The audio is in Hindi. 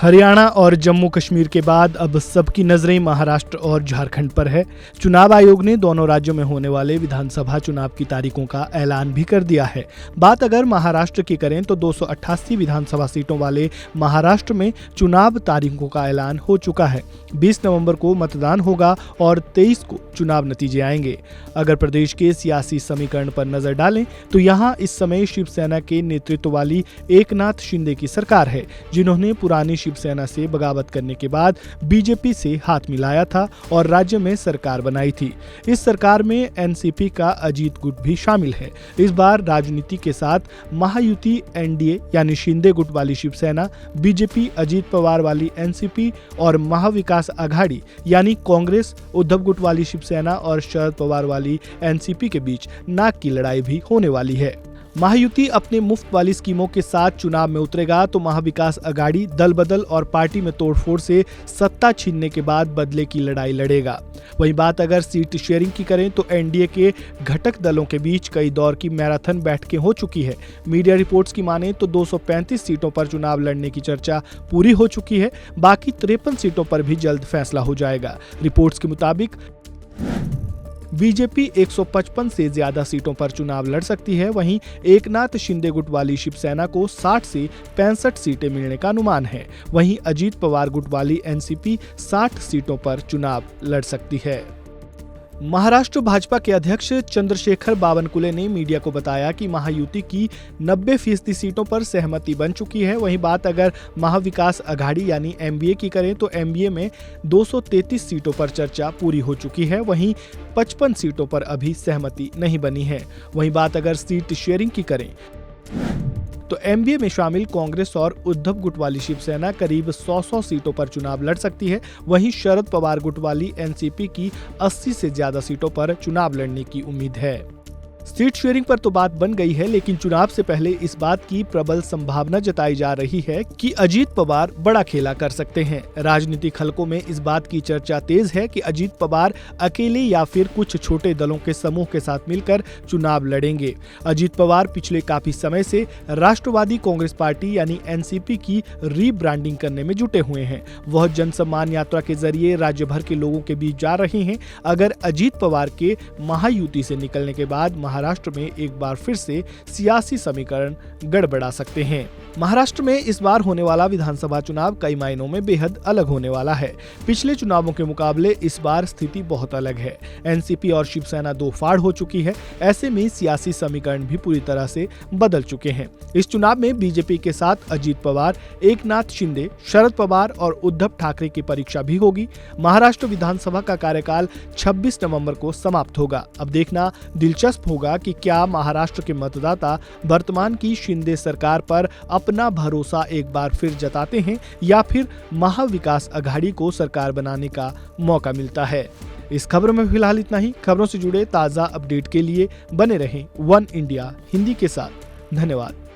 हरियाणा और जम्मू कश्मीर के बाद अब सबकी नजरें महाराष्ट्र और झारखंड पर है। चुनाव आयोग ने दोनों राज्यों में होने वाले विधानसभा चुनाव की तारीखों का ऐलान भी कर दिया है। बात अगर महाराष्ट्र की करें तो 288 विधानसभा सीटों वाले महाराष्ट्र में चुनाव तारीखों का ऐलान हो चुका है। 20 नवंबर को मतदान होगा और 23 को चुनाव नतीजे आएंगे। अगर प्रदेश के सियासी समीकरण पर नजर डालें तो यहाँ इस समय शिवसेना के नेतृत्व वाली एकनाथ शिंदे की सरकार है, जिन्होंने पुरानी शिवसेना से बगावत करने के बाद बीजेपी से हाथ मिलाया था और राज्य में सरकार बनाई थी। इस सरकार में एनसीपी का अजीत गुट भी शामिल है। इस बार राजनीति के साथ महायुति एनडीए यानी शिंदे गुट वाली शिवसेना, बीजेपी अजीत पवार वाली एनसीपी और महाविकास आघाड़ी यानी कांग्रेस उद्धव गुट वाली शिवसेना और शरद पवार वाली एनसीपी के बीच नाक की लड़ाई भी होने वाली है। महायुति अपने मुफ्त वाली स्कीमों के साथ चुनाव में उतरेगा तो महाविकास आघाड़ी दल बदल और पार्टी में तोड़फोड़ से सत्ता छीनने के बाद बदले की लड़ाई लड़ेगा। वहीं बात अगर सीट शेयरिंग की करें तो एनडीए के घटक दलों के बीच कई दौर की मैराथन बैठकें हो चुकी है। मीडिया रिपोर्ट्स की माने तो 235 सीटों पर चुनाव लड़ने की चर्चा पूरी हो चुकी है। बाकी 53 सीटों पर भी जल्द फैसला हो जाएगा। रिपोर्ट्स के मुताबिक बीजेपी 155 से ज्यादा सीटों पर चुनाव लड़ सकती है। वहीं एकनाथ शिंदे गुट वाली शिवसेना को 60 से 65 सीटें मिलने का अनुमान है। वहीं अजीत पवार गुट वाली एनसीपी 60 सीटों पर चुनाव लड़ सकती है। महाराष्ट्र भाजपा के अध्यक्ष चंद्रशेखर बावनकुले ने मीडिया को बताया कि महायुति की 90% सीटों पर सहमति बन चुकी है। वहीं बात अगर महाविकास आघाड़ी यानी एमवीए की करें तो एमवीए में 233 सीटों पर चर्चा पूरी हो चुकी है। वहीं 55 सीटों पर अभी सहमति नहीं बनी है। वहीं बात अगर सीट शेयरिंग की करें तो एमवीए में शामिल कांग्रेस और उद्धव गुट वाली शिवसेना करीब 100 सीटों पर चुनाव लड़ सकती है। वहीं शरद पवार गुट वाली एनसीपी की 80 से ज्यादा सीटों पर चुनाव लड़ने की उम्मीद है। सीट शेयरिंग पर तो बात बन गई है, लेकिन चुनाव से पहले इस बात की प्रबल संभावना जताई जा रही है कि अजीत पवार बड़ा खेला कर सकते हैं। राजनीतिक हलकों में इस बात की चर्चा तेज है कि अजीत पवार अकेले या फिर कुछ छोटे दलों के समूह के साथ मिलकर चुनाव लड़ेंगे। अजीत पवार पिछले काफी समय से राष्ट्रवादी कांग्रेस पार्टी यानी एनसीपी की रीब्रांडिंग करने में जुटे हुए हैं। वह जनसम्मान यात्रा के जरिए राज्य भर के लोगों के बीच जा रहे हैं। अगर अजीत पवार के महायुति से निकलने के बाद महाराष्ट्र में एक बार फिर से सियासी समीकरण गड़बड़ा सकते हैं। महाराष्ट्र में इस बार होने वाला विधानसभा चुनाव कई मायनों में बेहद अलग होने वाला है। पिछले चुनावों के मुकाबले इस बार स्थिति बहुत अलग है। एनसीपी और शिवसेना दो फाड़ हो चुकी है। ऐसे में सियासी समीकरण भी पूरी तरह से बदल चुके हैं। इस चुनाव में बीजेपी के साथ अजीत पवार, एकनाथ शिंदे, शरद पवार और उद्धव ठाकरे की परीक्षा भी होगी। महाराष्ट्र विधानसभा का कार्यकाल 26 नवंबर को समाप्त होगा। अब देखना दिलचस्प होगा कि क्या महाराष्ट्र के मतदाता वर्तमान की शिंदे सरकार पर अपना भरोसा एक बार फिर जताते हैं या फिर महाविकास आघाड़ी को सरकार बनाने का मौका मिलता है। इस खबर में फिलहाल इतना ही। खबरों से जुड़े ताजा अपडेट के लिए बने रहें वन इंडिया हिंदी के साथ। धन्यवाद।